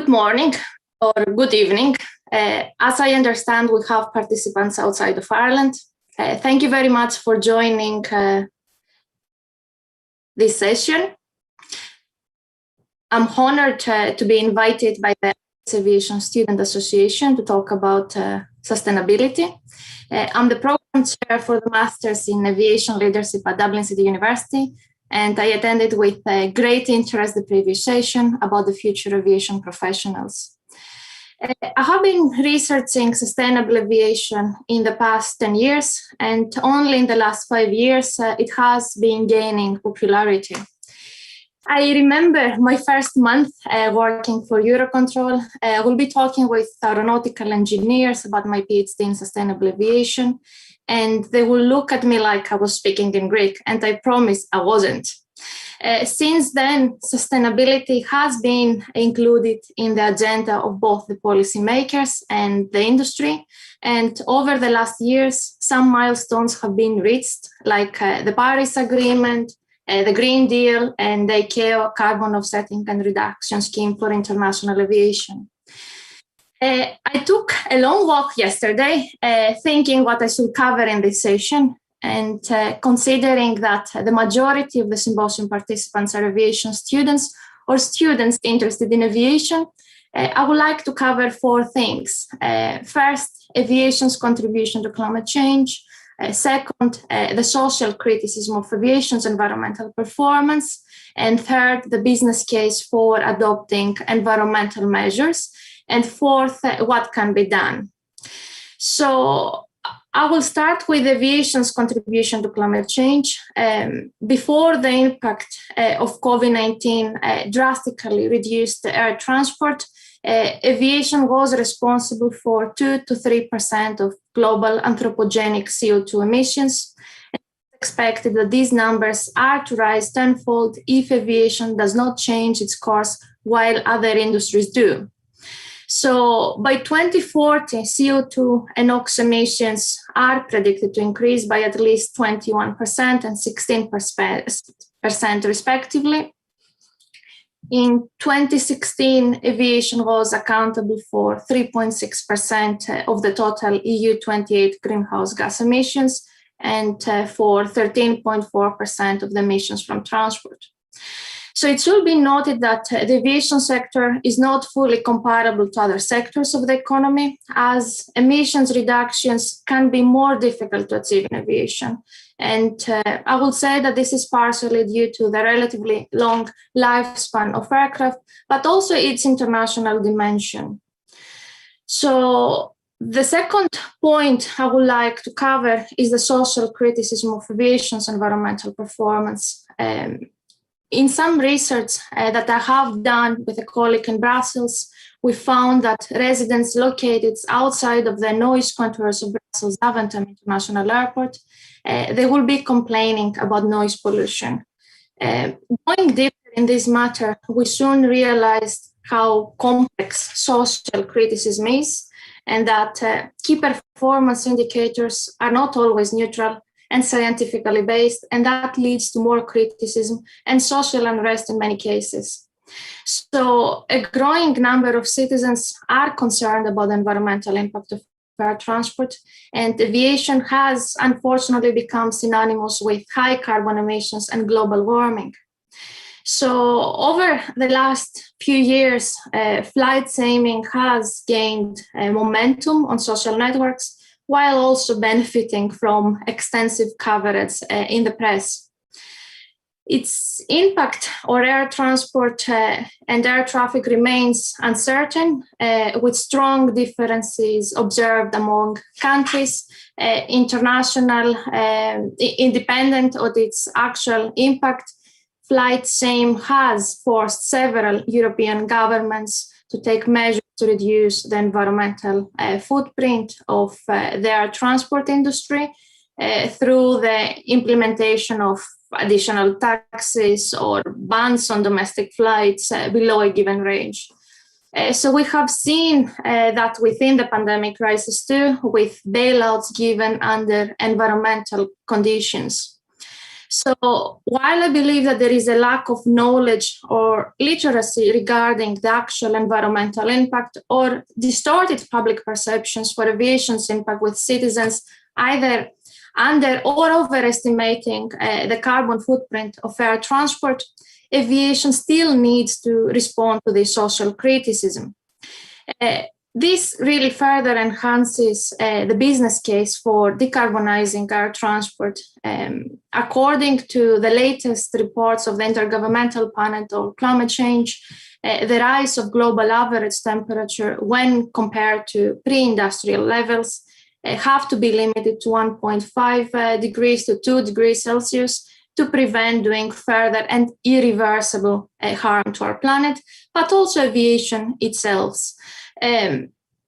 Good morning or good evening. As I understand, we have participants outside of Ireland. Thank you very much for joining this session. I'm honored to be invited by the Aviation Student Association to talk about sustainability. I'm the program chair for the Masters in Aviation Leadership at Dublin City University, and I attended with great interest the previous session about the future aviation professionals. I have been researching sustainable aviation in the past 10 years, and only in the last 5 years, it has been gaining popularity. I remember my first month working for Eurocontrol. We'll be talking with aeronautical engineers about my PhD in sustainable aviation, and they will look at me like I was speaking in Greek, and I promise I wasn't. Since then, sustainability has been included in the agenda of both the policymakers and the industry. And over the last years, some milestones have been reached, like the Paris Agreement, the Green Deal, and the ICAO Carbon Offsetting and Reduction Scheme for International Aviation. I took a long walk yesterday, thinking what I should cover in this session. And considering that the majority of the symposium participants are aviation students or students interested in aviation, I would like to cover 4 things. First, aviation's contribution to climate change. Second, the social criticism of aviation's environmental performance. And third, the business case for adopting environmental measures. And fourth, what can be done. So I will start with aviation's contribution to climate change. Before the impact of COVID-19 drastically reduced air transport, aviation was responsible for 2 to 3% of global anthropogenic CO2 emissions. It's expected that these numbers are to rise tenfold if aviation does not change its course while other industries do. So by 2040, CO2 and NOx emissions are predicted to increase by at least 21% and 16% respectively. In 2016, aviation was accountable for 3.6% of the total EU 28 greenhouse gas emissions and for 13.4% of the emissions from transport. So it should be noted that the aviation sector is not fully comparable to other sectors of the economy, as emissions reductions can be more difficult to achieve in aviation. And I will say that this is partially due to the relatively long lifespan of aircraft, but also its international dimension. So the second point I would like to cover is the social criticism of aviation's environmental performance. In some research that I have done with a colleague in Brussels, we found that residents located outside of the noise contours of Brussels Zaventem International Airport, they will be complaining about noise pollution. Going deeper in this matter, we soon realized how complex social criticism is, and that key performance indicators are not always neutral and scientifically based, and that leads to more criticism and social unrest in many cases. So a growing number of citizens are concerned about the environmental impact of air transport, and aviation has unfortunately become synonymous with high carbon emissions and global warming. So over the last few years, flight shaming has gained momentum on social networks, while also benefiting from extensive coverage in the press. Its impact on air transport and air traffic remains uncertain, with strong differences observed among countries. International, independent of its actual impact, flight shame has forced several European governments to take measures to reduce the environmental footprint of the air transport industry through the implementation of additional taxes or bans on domestic flights below a given range. So we have seen that within the pandemic crisis too, with bailouts given under environmental conditions. So while I believe that there is a lack of knowledge or literacy regarding the actual environmental impact or distorted public perceptions for aviation's impact, with citizens either under or overestimating the carbon footprint of air transport, aviation still needs to respond to this social criticism. This really further enhances the business case for decarbonizing air transport. According to the latest reports of the Intergovernmental Panel on Climate Change, the rise of global average temperature when compared to pre-industrial levels have to be limited to 1.5 degrees to 2 degrees Celsius to prevent doing further and irreversible harm to our planet, but also aviation itself.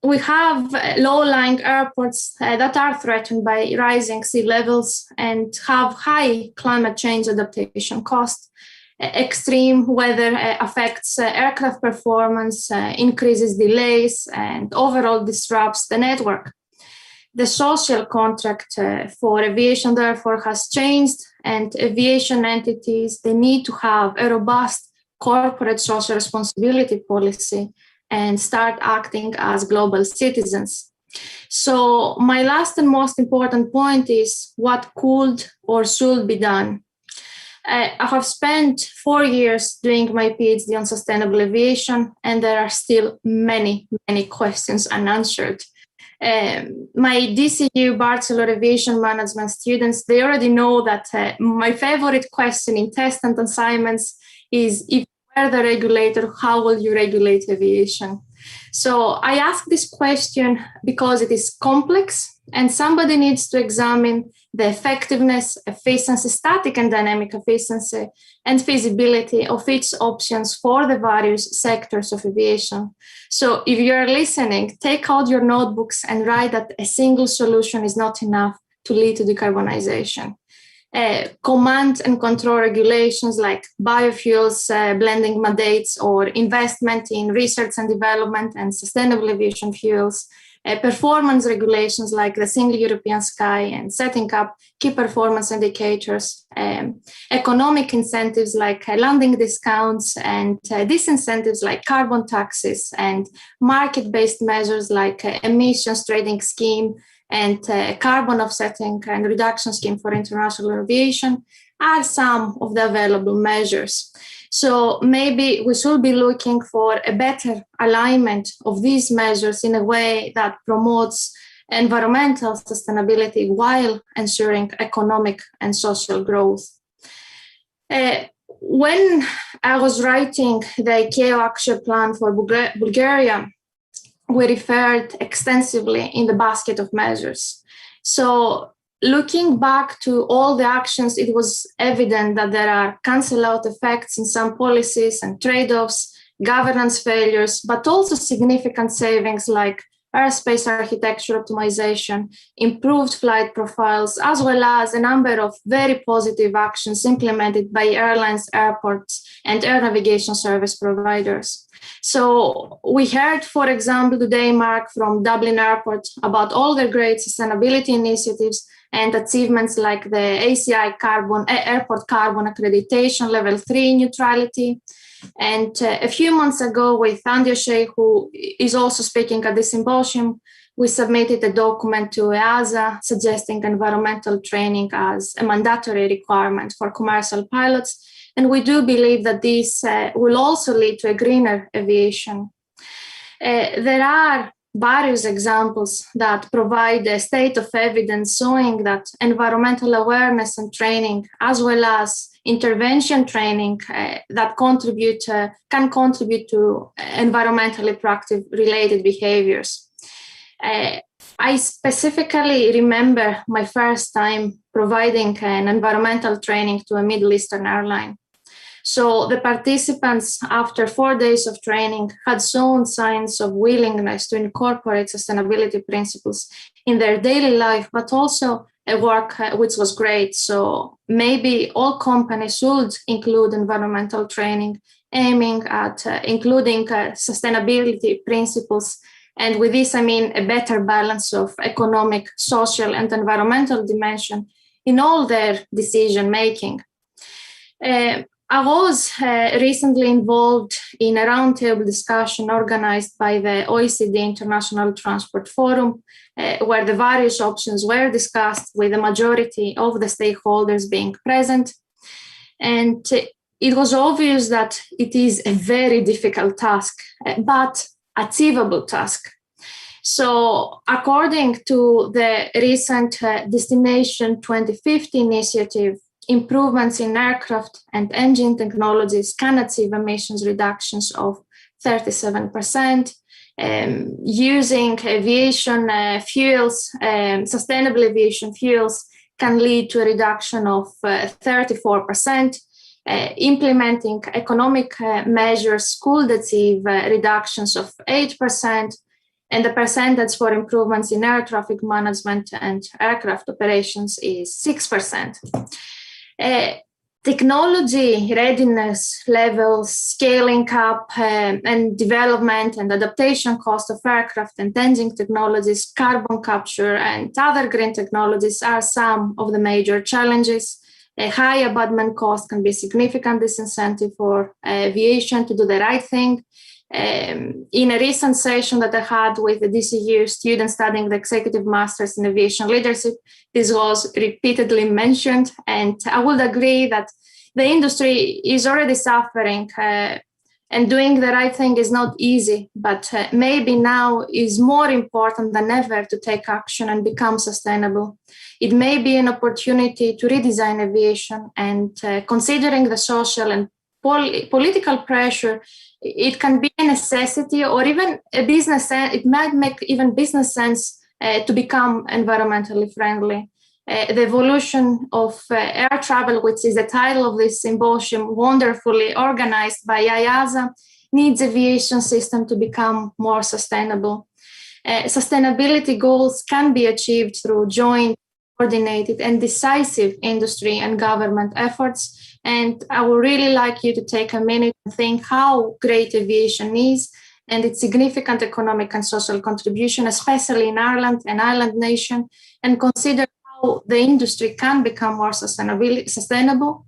We have low-lying airports that are threatened by rising sea levels and have high climate change adaptation costs. Extreme weather affects aircraft performance, increases delays, and overall disrupts the network. The social contract for aviation, therefore, has changed, and aviation entities, they need to have a robust corporate social responsibility policy and start acting as global citizens. So my last and most important point is what could or should be done. I have spent 4 years doing my PhD on sustainable aviation, and there are still many, many questions unanswered. My DCU Bachelor Aviation Management students, they already know that my favorite question in test and assignments is, if you were the regulator, how will you regulate aviation? So I ask this question because it is complex and somebody needs to examine the effectiveness, efficiency, static and dynamic efficiency, and feasibility of each options for the various sectors of aviation. So if you're listening, take out your notebooks and write that a single solution is not enough to lead to decarbonization. Command and control regulations like biofuels, blending mandates, or investment in research and development and sustainable aviation fuels, performance regulations like the Single European Sky and setting up key performance indicators, economic incentives like landing discounts and disincentives like carbon taxes, and market-based measures like emissions trading scheme and carbon offsetting and reduction scheme for international aviation are some of the available measures. So maybe we should be looking for a better alignment of these measures in a way that promotes environmental sustainability while ensuring economic and social growth. When I was writing the ICAO action plan for Bulgaria, we referred extensively in the basket of measures. So looking back to all the actions, it was evident that there are cancel-out effects in some policies and trade-offs, governance failures, but also significant savings like airspace architecture optimization, improved flight profiles, as well as a number of very positive actions implemented by airlines, airports, and air navigation service providers. So we heard, for example, today, Mark, from Dublin Airport about all their great sustainability initiatives and achievements like the ACI Airport Carbon Accreditation Level 3 neutrality. And a few months ago with Andy O'Shea, who is also speaking at the symposium, we submitted a document to IASA suggesting environmental training as a mandatory requirement for commercial pilots. And we do believe that this will also lead to a greener aviation. There are various examples that provide a state of evidence showing that environmental awareness and training, as well as intervention training that can contribute to environmentally proactive related behaviors. I specifically remember my first time providing an environmental training to a Middle Eastern airline. So the participants, after 4 days of training, had shown signs of willingness to incorporate sustainability principles in their daily life, but also a work which was great. So maybe all companies should include environmental training, aiming at including sustainability principles. And with this, I mean a better balance of economic, social, and environmental dimension in all their decision making. I was recently involved in a roundtable discussion organized by the OECD International Transport Forum, where the various options were discussed with the majority of the stakeholders being present. And it was obvious that it is a very difficult task, but achievable task. So according to the recent Destination 2050 initiative, improvements in aircraft and engine technologies can achieve emissions reductions of 37%. Using aviation fuels, sustainable aviation fuels, can lead to a reduction of 34%. Implementing economic measures could achieve reductions of 8%, and the percentage for improvements in air traffic management and aircraft operations is 6%. Technology readiness levels, scaling up and development and adaptation cost of aircraft and engine technologies, carbon capture and other green technologies are some of the major challenges. A high abandonment cost can be a significant disincentive for aviation to do the right thing. In a recent session that I had with the DCU students studying the Executive Masters in Aviation Leadership, this was repeatedly mentioned, and I would agree that the industry is already suffering and doing the right thing is not easy, but maybe now is more important than ever to take action and become sustainable. It may be an opportunity to redesign aviation, and considering the social and political pressure, it can be a necessity or even a business sense. It might make even business sense to become environmentally friendly. The evolution of air travel, which is the title of this symposium, wonderfully organized by IASA, needs aviation system to become more sustainable. Sustainability goals can be achieved through joint, coordinated and decisive industry and government efforts. And I would really like you to take a minute and think how great aviation is and its significant economic and social contribution, especially in Ireland, an island nation, and consider how the industry can become more sustainable.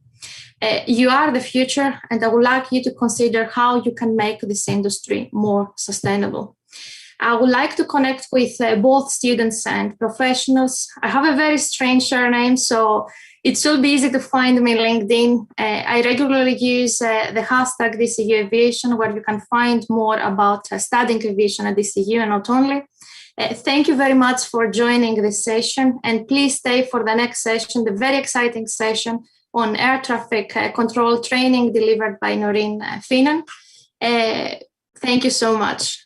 You are the future, and I would like you to consider how you can make this industry more sustainable. I would like to connect with both students and professionals. I have a very strange surname, so it should be easy to find me on LinkedIn. I regularly use the hashtag DCU Aviation, where you can find more about studying aviation at DCU and not only. Thank you very much for joining this session, and please stay for the next session, the very exciting session on air traffic control training delivered by Noreen Finan. Thank you so much.